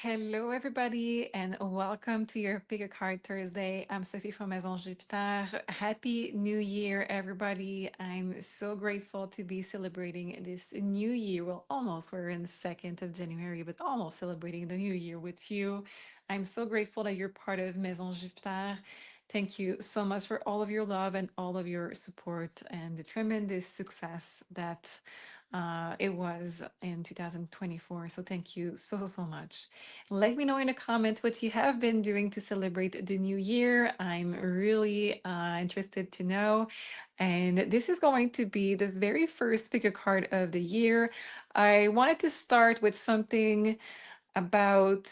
Hello, everybody, and welcome to your Pick a Card Thursday. I'm Sophie from Maison Jupiter. Happy New Year, everybody. I'm so grateful to be celebrating this new year. Well, almost, we're in the 2nd of January, but almost celebrating the new year with you. I'm so grateful that you're part of Maison Jupiter. Thank you so much for all of your love and all of your support and the tremendous success that it was in 2024. So thank you so much. Let me know in the comments what you have been doing to celebrate the new year. I'm really interested to know. And this is going to be the very first pick a card of the year. I wanted to start with something about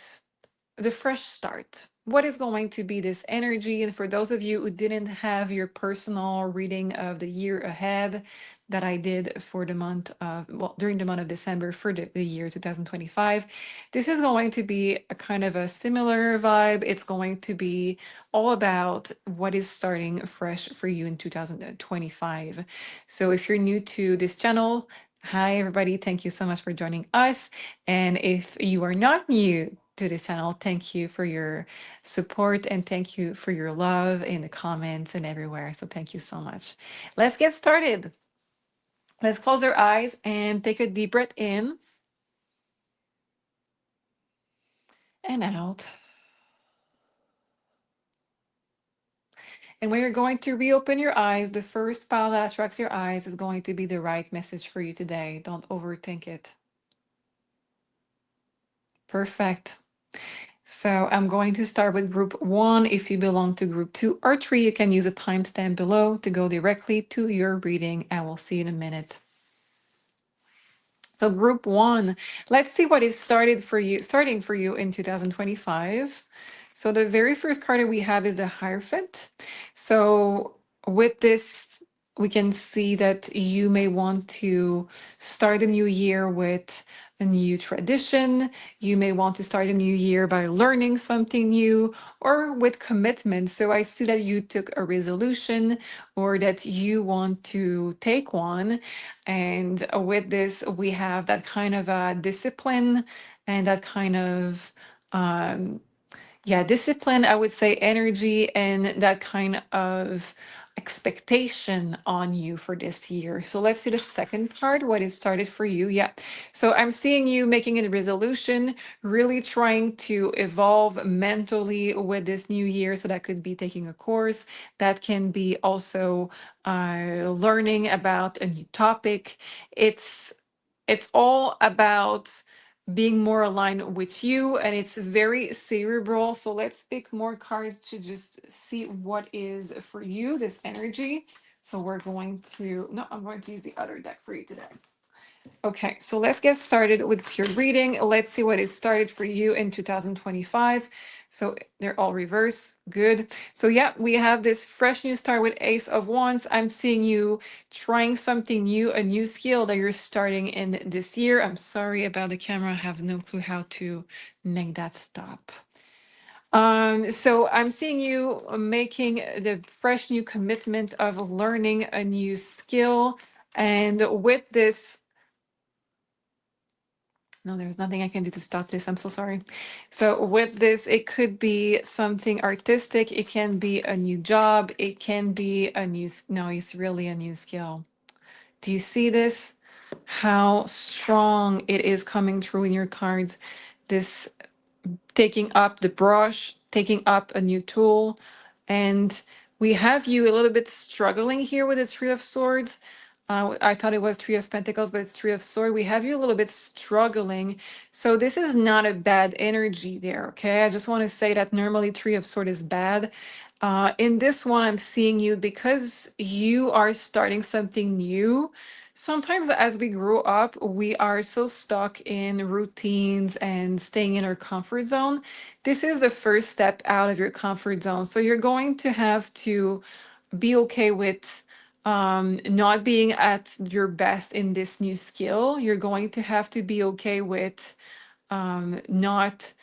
the fresh start. What is going to be this energy? And for those of you who didn't have your personal reading of the year ahead that I did for the month of, well, during the month of December for the year 2025, this is going to be a kind of a similar vibe. It's going to be all about what is starting fresh for you in 2025. So if you're new to this channel, hi everybody, thank you so much for joining us. And if you are not new to this channel, thank you for your support and thank you for your love in the comments and everywhere. So thank you so much. Let's get started. Let's close our eyes and take a deep breath in and out. And when you're going to reopen your eyes, the first spell that attracts your eyes is going to be the right message for you today. Don't overthink it. Perfect. So I'm going to start with group one. If you belong to group two or three, you can use a timestamp below to go directly to your reading. I will see you in a minute. So group one, let's see what is starting for you in 2025. So the very first card that we have is the Hierophant. So with this, we can see that you may want to start a new year with a new tradition. You may want to start a new year by learning something new or with commitment. So I see that you took a resolution or that you want to take one. And with this, we have that kind of discipline and that kind of discipline, I would say energy and that kind of expectation on you for this year. So let's see the second card, what is started for you. Yeah. So I'm seeing you making a resolution, really trying to evolve mentally with this new year. So that could be taking a course, that can be also learning about a new topic. It's all about being more aligned with you and it's very cerebral. So let's pick more cards to just see what is for you, this energy. So we're going to, no, I'm going to use the other deck for you today. Okay, so let's get started with your reading. Let's see what is started for you in 2025. So they're all reverse. Good. So yeah, we have this fresh new start with Ace of Wands. I'm seeing you trying something new, a new skill that you're starting in this year. I'm sorry about the camera. I have no clue how to make that stop. So I'm seeing you making the fresh new commitment of learning a new skill. And with this, no, there's nothing I can do to stop this. I'm so sorry. So with this, it could be something artistic. It can be a new job. It can be a new, no, it's really a new skill. Do you see this? How strong it is coming through in your cards. This taking up the brush, taking up a new tool. And we have you a little bit struggling here with the Three of Swords. I thought it was Three of Pentacles, but it's Three of Swords. We have you a little bit struggling. So this is not a bad energy there, okay? I just want to say that normally Three of Swords is bad. In this one, I'm seeing you because you are starting something new. Sometimes as we grow up, we are so stuck in routines and staying in our comfort zone. This is the first step out of your comfort zone. So you're going to have to be okay with not being at your best in this new skill. You're going to have to be okay with not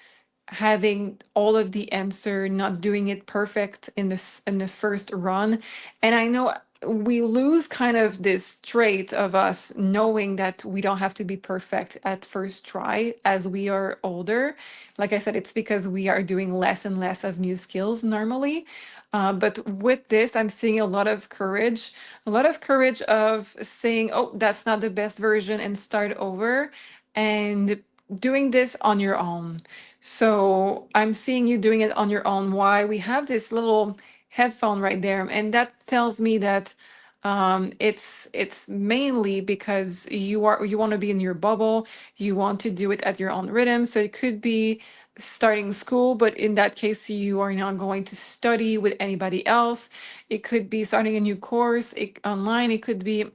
having all of the answer, not doing it perfect in in the first run. And I know we lose kind of this trait of us knowing that we don't have to be perfect at first try as we are older. Like I said, it's because we are doing less and less of new skills normally. But with this, I'm seeing a lot of courage of saying, oh, that's not the best version and start over and doing this on your own. So I'm seeing you doing it on your own. Why? We have this little headphone right there, and that tells me that it's mainly because you want to be in your bubble. You want to do it at your own rhythm. So it could be starting school, but in that case, you are not going to study with anybody else. It could be starting a new course online. It could be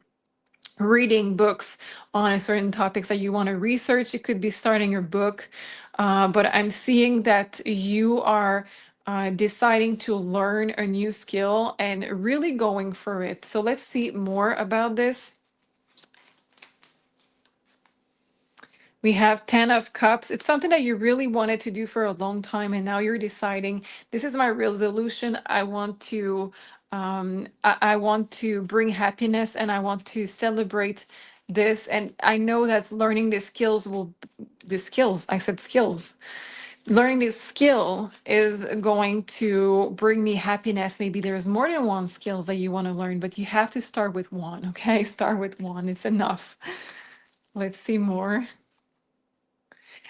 reading books on a certain topics that you want to research. It could be starting your book, but I'm seeing that you are deciding to learn a new skill and really going for it. So let's see more about this. We have 10 of cups. It's something that you really wanted to do for a long time, and now you're deciding this is my resolution. I want to bring happiness and I want to celebrate this. And I know that learning the skills, I said skills. Learning this skill is going to bring me happiness. Maybe there's more than one skills that you want to learn, but you have to start with one, okay? Start with one. It's enough. Let's see more.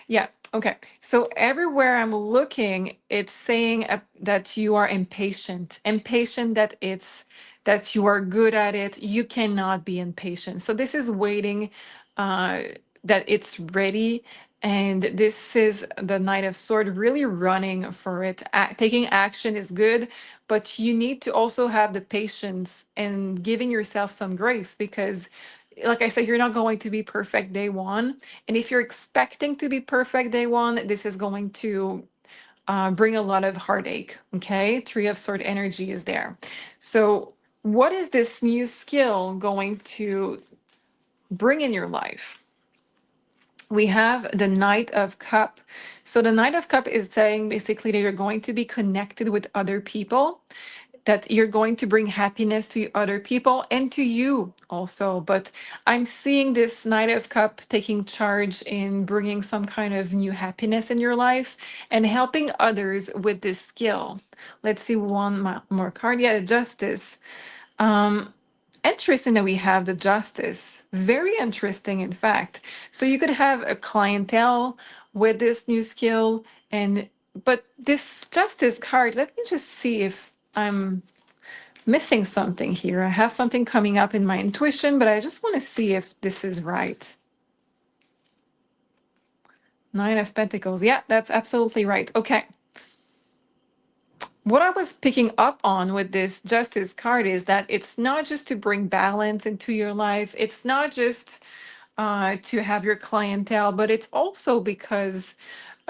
Yeah. Okay. So everywhere I'm looking, it's saying that you are impatient. Impatient that you are good at it. You cannot be impatient. So this is waiting uh that it's ready. And this is the Knight of Sword really running for it. Taking action is good, but you need to also have the patience and giving yourself some grace because like I said, you're not going to be perfect day one. And if you're expecting to be perfect day one, this is going to bring a lot of heartache. Okay. Three of Sword energy is there. So, what is this new skill going to bring in your life? We have the Knight of Cup. So, the Knight of Cup is saying basically that you're going to be connected with other people, that you're going to bring happiness to other people and to you also. But I'm seeing this Knight of Cup taking charge in bringing some kind of new happiness in your life and helping others with this skill. Let's see one more card. Yeah, Justice. Interesting that we have the Justice. Very interesting, in fact. So you could have a clientele with this new skill and but this Justice card, let me just see if I'm missing something here. I have something coming up in my intuition, but I just want to see if this is right. Nine of Pentacles. Yeah, that's absolutely right. Okay. What I was picking up on with this Justice card is that it's not just to bring balance into your life. It's not just to have your clientele, but it's also because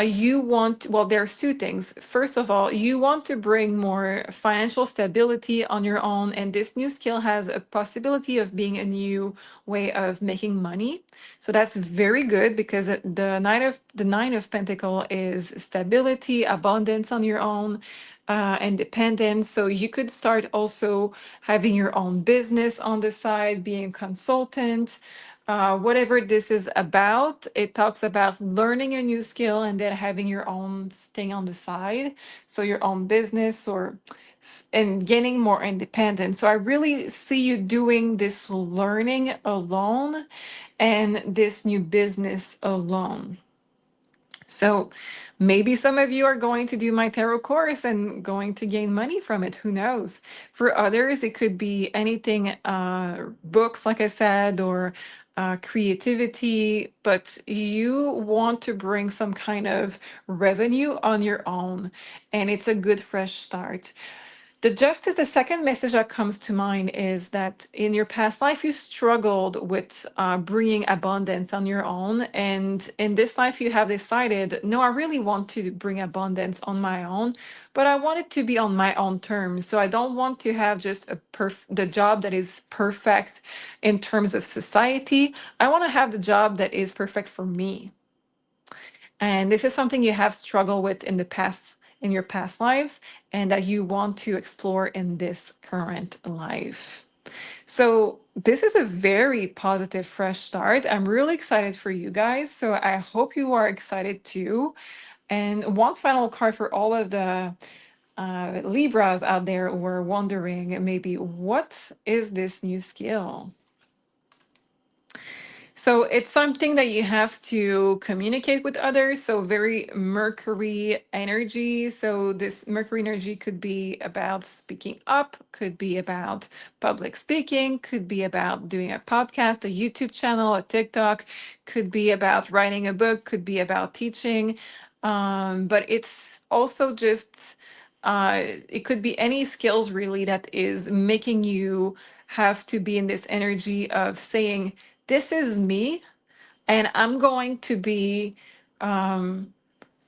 you want, well, there's two things. First of all, you want to bring more financial stability on your own, and this new skill has a possibility of being a new way of making money. So that's very good because the Nine of Pentacle is stability, abundance on your own, independence. So you could start also having your own business on the side, being a consultant, whatever this is about. It talks about learning a new skill and then having your own thing on the side. So your own business and getting more independent. So I really see you doing this learning alone and this new business alone. So maybe some of you are going to do my tarot course and going to gain money from it. Who knows? For others, it could be anything, books, like I said, or creativity, but you want to bring some kind of revenue on your own, and it's a good fresh start. The second message that comes to mind is that in your past life, you struggled with bringing abundance on your own. And in this life, you have decided, no, I really want to bring abundance on my own, but I want it to be on my own terms. So I don't want to have just the job that is perfect in terms of society. I want to have the job that is perfect for me. And this is something you have struggled with in the past, in your past lives, and that you want to explore in this current life. So, this is a very positive, fresh start. I'm really excited for you guys. So, I hope you are excited too. And one final card for all of the Libras out there who are wondering maybe what is this new skill? So it's something that you have to communicate with others. So very Mercury energy. So this Mercury energy could be about speaking up, could be about public speaking, could be about doing a podcast, a YouTube channel, a TikTok, could be about writing a book, could be about teaching. But it's also just it could be any skills really that is making you have to be in this energy of saying, this is me, and I'm going to be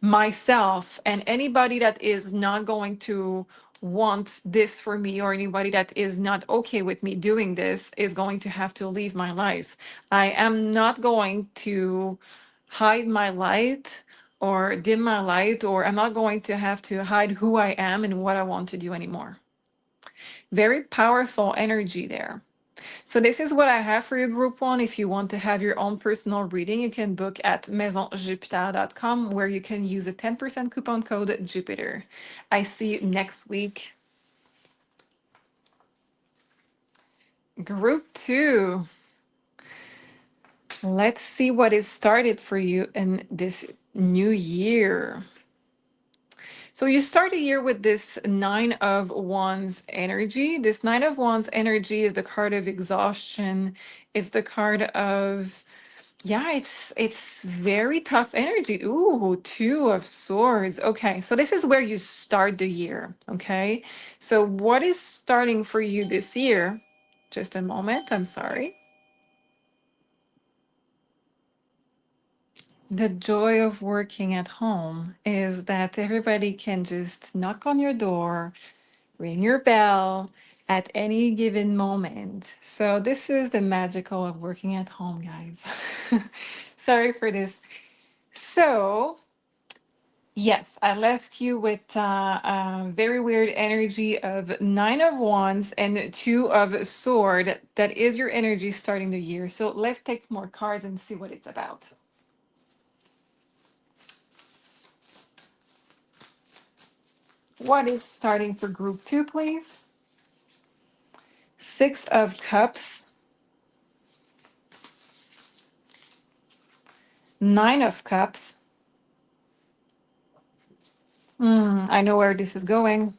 myself. And anybody that is not going to want this for me, or anybody that is not okay with me doing this, is going to have to leave my life. I am not going to hide my light or dim my light, or I'm not going to have to hide who I am and what I want to do anymore. Very powerful energy there. So this is what I have for your group one. If you want to have your own personal reading, you can book at maisonjupiter.com, where you can use a 10% coupon code Jupiter. I see you next week. Group two. Let's see what is started for you in this new year. So you start a year with this Nine of Wands energy. This Nine of Wands energy is the card of exhaustion. It's the card of, yeah, it's very tough energy. Ooh, Two of Swords. Okay, so this is where you start the year. Okay, so what is starting for you this year? Just a moment. I'm sorry. The joy of working at home is that everybody can just knock on your door, ring your bell at any given moment. So this is the magical of working at home, guys. Sorry for this. So yes, I left you with a very weird energy of Nine of Wands and Two of Sword. That is your energy starting the year. So let's take more cards and see what it's about. What is starting for group two, please? Six of Cups, Nine of Cups. I know where this is going.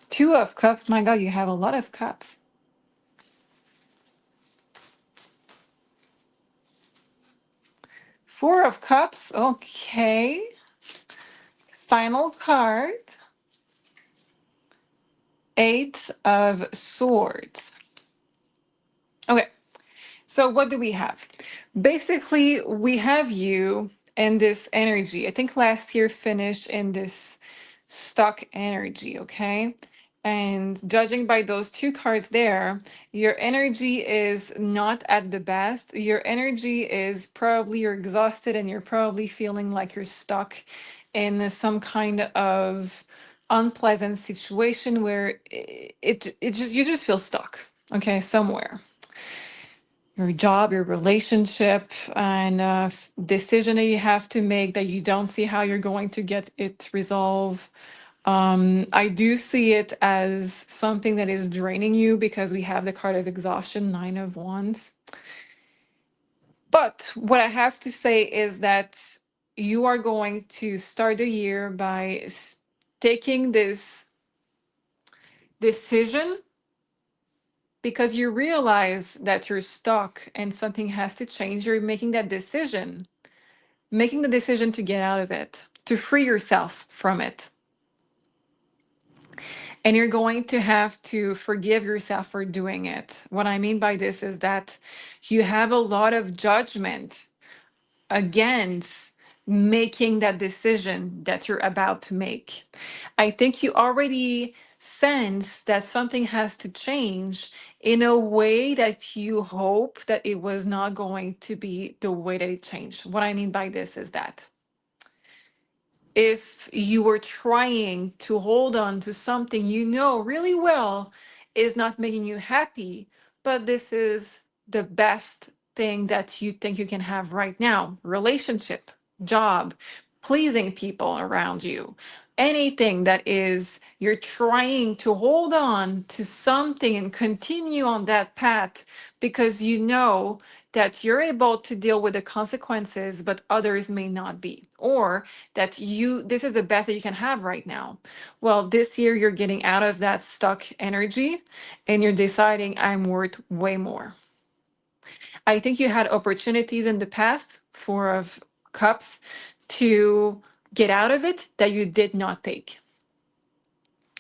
Two of Cups. My God, you have a lot of cups. Four of Cups. Okay. Final card. Eight of Swords. Okay. So what do we have? Basically, we have you and this energy. I think last year finished in this stuck energy, okay? And judging by those two cards there, your energy is not at the best. Your energy is probably you're exhausted, and you're probably feeling like you're stuck in some kind of unpleasant situation where it just you just feel stuck, okay, somewhere. Your job, your relationship, and decision that you have to make that you don't see how you're going to get it resolved. I do see it as something that is draining you because we have the card of exhaustion, Nine of Wands. But what I have to say is that you are going to start the year by taking this decision because you realize that you're stuck and something has to change. You're making the decision to get out of it, to free yourself from it. And you're going to have to forgive yourself for doing it. What I mean by this is that you have a lot of judgment against making that decision that you're about to make. I think you already sense that something has to change in a way that you hope that it was not going to be the way that it changed. What I mean by this is that if you were trying to hold on to something you know really well is not making you happy, but this is the best thing that you think you can have right now, relationship, job, pleasing people around you, anything that is you're trying to hold on to something and continue on that path because you know that you're able to deal with the consequences, but others may not be. Or that this is the best that you can have right now. Well, this year you're getting out of that stuck energy and you're deciding I'm worth way more. I think you had opportunities in the past, Four of Cups, to get out of it that you did not take.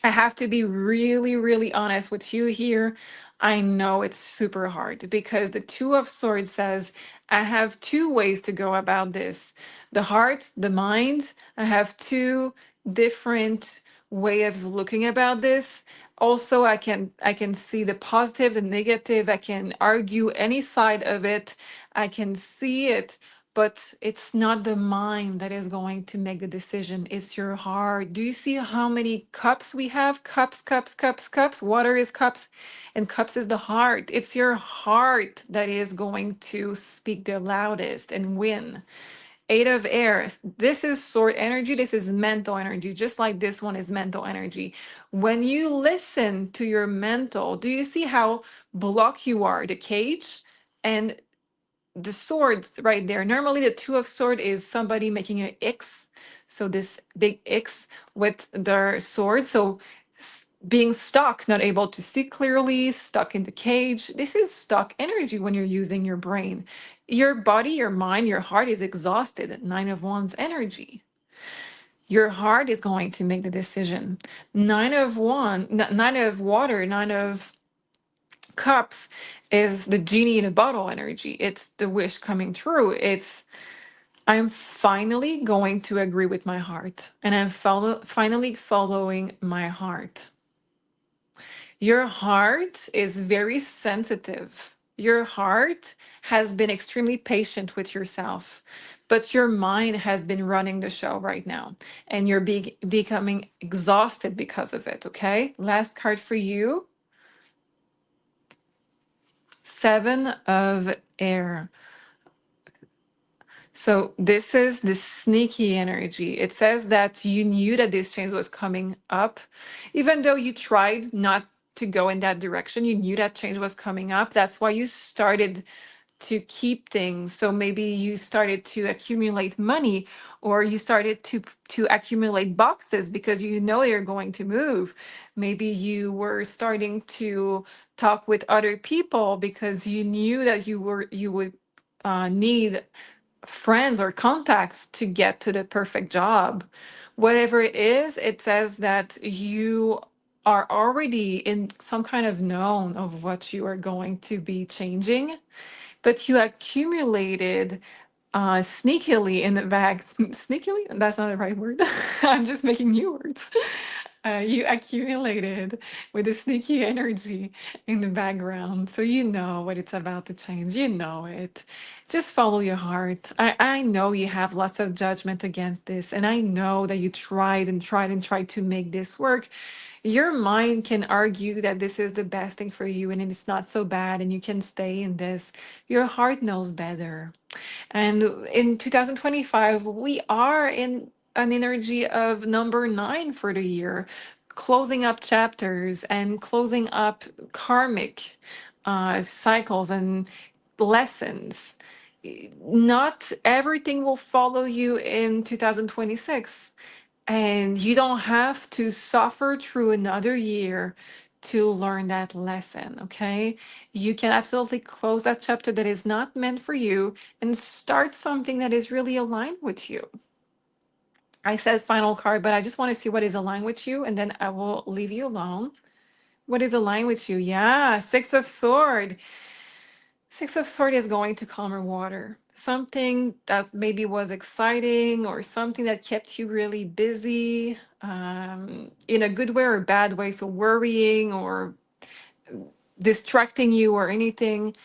I have to be really, really honest with you here. I know it's super hard because the Two of Swords says, I have two ways to go about this. The heart, the mind, I have two different way of looking about this. Also, I can see the positive, the negative. I can argue any side of it. I can see it, but it's not the mind that is going to make the decision. It's your heart. Do you see how many cups we have? Cups, cups, cups, cups. Water is cups, and cups is the heart. It's your heart that is going to speak the loudest and win. Eight of air. This is sword energy. This is mental energy, just like this one is mental energy. When you listen to your mental, do you see how blocked you are? The cage and the swords right there. Normally, the Two of Sword is somebody making an X. So this big X with their sword. So being stuck, not able to see clearly, stuck in the cage. This is stuck energy when you're using your brain. Your body, your mind, your heart is exhausted. Nine of Wands energy. Your heart is going to make the decision. Nine of water, nine of cups is the genie in a bottle energy. It's the wish coming true. It's I'm finally going to agree with my heart and finally following my heart. Your heart is very sensitive. Your heart has been extremely patient with yourself, but your mind has been running the show right now, and you're becoming exhausted because of it. Okay, last card for you. Seven of air. So this is the sneaky energy. It says that you knew that this change was coming up, even though you tried not to go in that direction. You knew that change was coming up. That's why you started to keep things. So maybe you started to accumulate money, or you started to accumulate boxes because you know you're going to move. Maybe you were starting to talk with other people because you knew that you would need friends or contacts to get to the perfect job. Whatever it is, it says that you are already in some kind of known of what you are going to be changing, but you accumulated sneakily in the bag. Sneakily? That's not the right word. I'm just making new words. You accumulated with a sneaky energy in the background. So you know what it's about to change. You know it. Just follow your heart. I know you have lots of judgment against this, and I know that you tried and tried and tried to make this work. Your mind can argue that this is the best thing for you and it's not so bad and you can stay in this. Your heart knows better. And in 2025, we are in an energy of number nine for the year, closing up chapters and closing up karmic cycles and lessons. Not everything will follow you in 2026. And you don't have to suffer through another year to learn that lesson, okay? You can absolutely close that chapter that is not meant for you and start something that is really aligned with you. I said final card, but I just want to see what is aligned with you, and then I will leave you alone. What is aligned with you? Yeah, Six of Sword. Six of Sword is going to calmer water. Something that maybe was exciting or something that kept you really busy, in a good way or a bad way. So worrying or distracting you or anything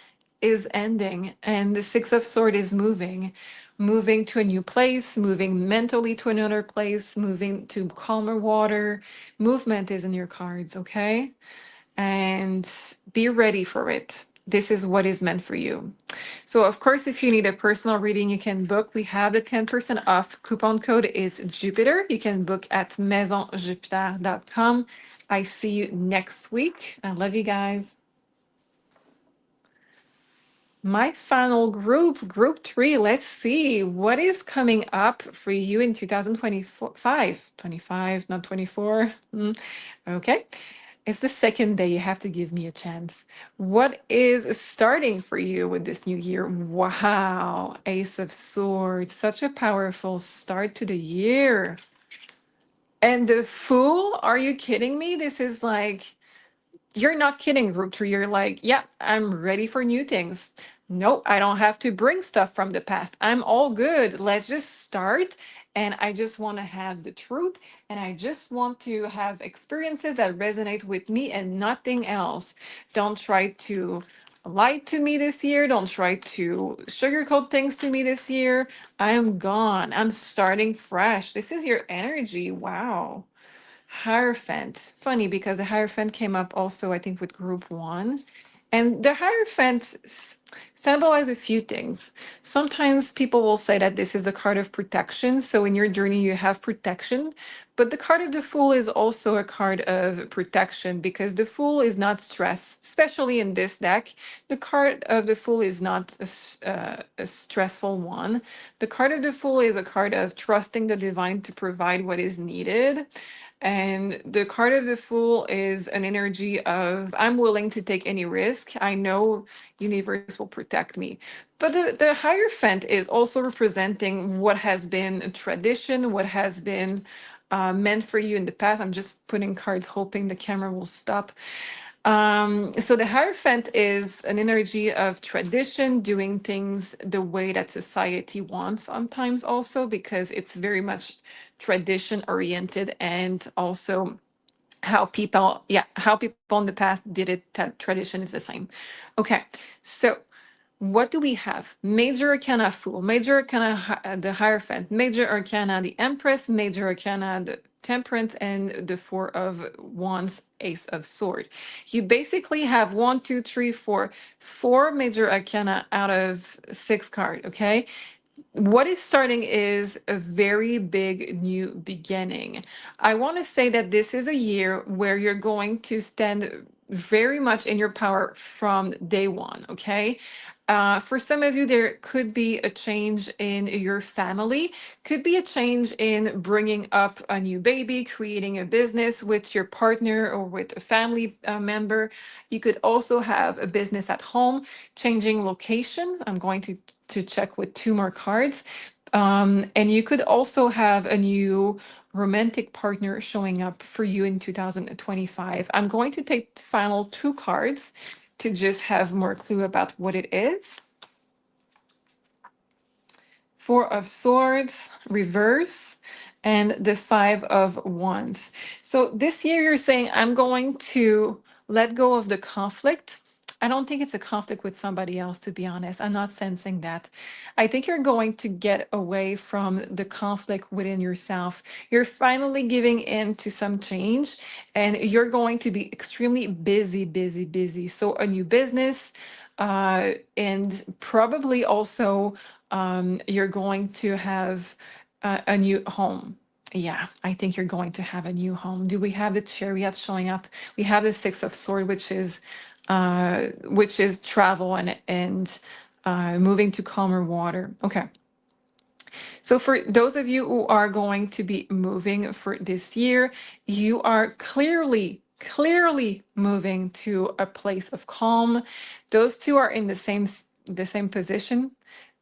is ending, and the Six of Sword is moving, moving to a new place, moving mentally to another place, moving to calmer water. Movement is in your cards, okay? And be ready for it. This is what is meant for you. So, of course, if you need a personal reading, you can book. We have the 10% off coupon code is Jupiter. You can book at maisonjupiter.com. I see you next week. I love you guys. My final group, group three, let's see what is coming up for you in 2025. 25, not 24. Okay. It's the second day. You have to give me a chance. What is starting for you with this new year? Wow. Ace of Swords. Such a powerful start to the year. And the Fool? Are you kidding me? This is like you're not kidding, Rupture. You're like, yeah, I'm ready for new things. Nope, I don't have to bring stuff from the past. I'm all good. Let's just start. And I just want to have the truth. And I just want to have experiences that resonate with me and nothing else. Don't try to lie to me this year. Don't try to sugarcoat things to me this year. I'm gone. I'm starting fresh. This is your energy. Wow. Hierophant. Funny because the Hierophant came up also, I think, with group one. And the Hierophant symbolize a few things. Sometimes people will say that this is a card of protection. So in your journey, you have protection. But the card of the Fool is also a card of protection because the Fool is not stressed, especially in this deck. The card of the Fool is not a stressful one. The card of the Fool is a card of trusting the divine to provide what is needed. And the card of the Fool is an energy of I'm willing to take any risk. I know universe will protect me. But the Hierophant is also representing what has been a tradition, what has been meant for you in the past. I'm just putting cards, hoping the camera will stop. So the Hierophant is an energy of tradition, doing things the way that society wants sometimes also, because it's very much tradition oriented and also how people in the past did it, that tradition is the same. Okay, so what do we have? Major Arcana Fool, Major Arcana the Hierophant, Major Arcana the Empress, Major Arcana the Temperance, and the Four of Wands, Ace of Sword. You basically have one, two, three, four Major Arcana out of six card, okay? What is starting is a very big new beginning. I want to say that this is a year where you're going to stand very much in your power from day one, okay? For some of you, there could be a change in your family, could be a change in bringing up a new baby, creating a business with your partner or with a family member. You could also have a business at home, changing location. I'm going to check with two more cards. And you could also have a new romantic partner showing up for you in 2025. I'm going to take the final two cards to just have more clue about what it is. Four of Swords, reverse, and the Five of Wands. So this year you're saying, I'm going to let go of the conflict. I don't think it's a conflict with somebody else, to be honest. I'm not sensing that. I think you're going to get away from the conflict within yourself. You're finally giving in to some change and you're going to be extremely busy, busy, busy. So, a new business, and probably also you're going to have a new home. Yeah, I think you're going to have a new home. Do we have the Chariot showing up? We have the Six of Sword, which is travel and moving to calmer water. Okay. So for those of you who are going to be moving for this year, you are clearly moving to a place of calm. Those two are in the same position.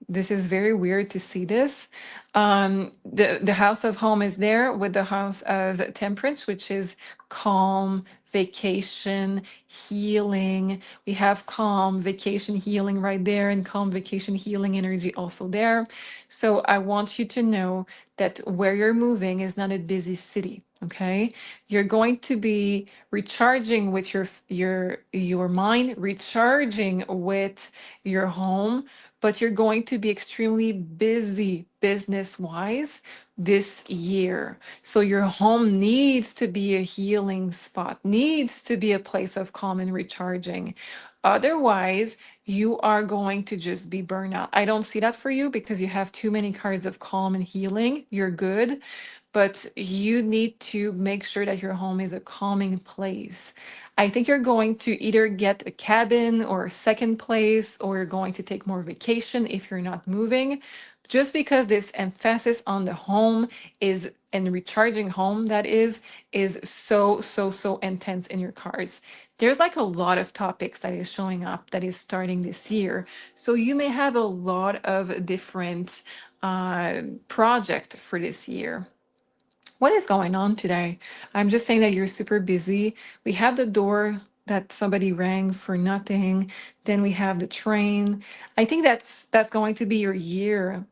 This is very weird to see this. The house of home is there with the house of temperance, which is calm, vacation, healing. We have calm, vacation, healing right there, and calm, vacation, healing energy also there. So I want you to know that where you're moving is not a busy city. Okay, you're going to be recharging with your mind, recharging with your home, but you're going to be extremely busy business wise this year. So your home needs to be a healing spot, needs to be a place of calm and recharging. Otherwise, you are going to just be burnout. I don't see that for you because you have too many cards of calm and healing. You're good, but you need to make sure that your home is a calming place. I think you're going to either get a cabin or a second place, or you're going to take more vacation if you're not moving. Just because this emphasis on the home is and recharging home is so intense in your cards. There's like a lot of topics that is showing up that is starting this year. So you may have a lot of different project for this year. What is going on today? I'm just saying that you're super busy. We have the door that somebody rang for nothing. Then we have the train. I think that's going to be your year.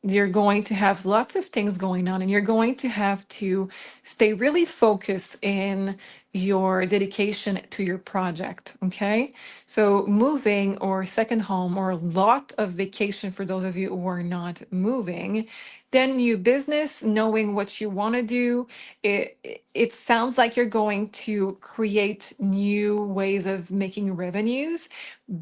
You're going to have lots of things going on, and you're going to have to stay really focused in your dedication to your project. Okay. So, moving or second home or a lot of vacation for those of you who are not moving, then new business, knowing what you want to do. It sounds like you're going to create new ways of making revenues.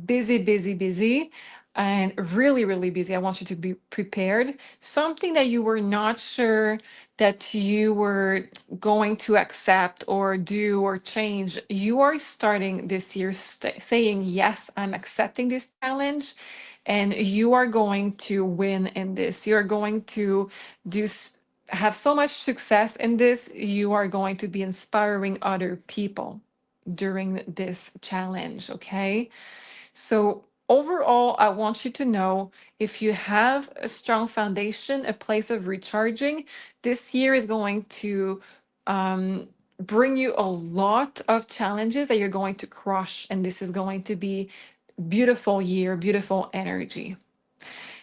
Busy, and really busy. I want you to be prepared. Something that you were not sure that you were going to accept or do or change, you are starting this year saying, yes, I'm accepting this challenge. And you are going to win in this. You're going to do. Have so much success in this, you are going to be inspiring other people during this challenge, okay? So overall, I want you to know if you have a strong foundation, a place of recharging, this year is going to bring you a lot of challenges that you're going to crush, and this is going to be beautiful year, beautiful energy.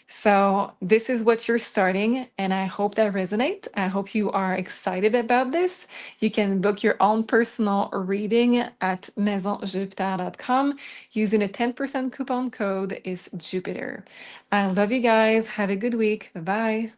So this is what you're starting, and I hope that resonates. I hope you are excited about this. You can book your own personal reading at maisonjupiter.com using a 10% coupon code is Jupiter. I love you guys. Have a good week. Bye.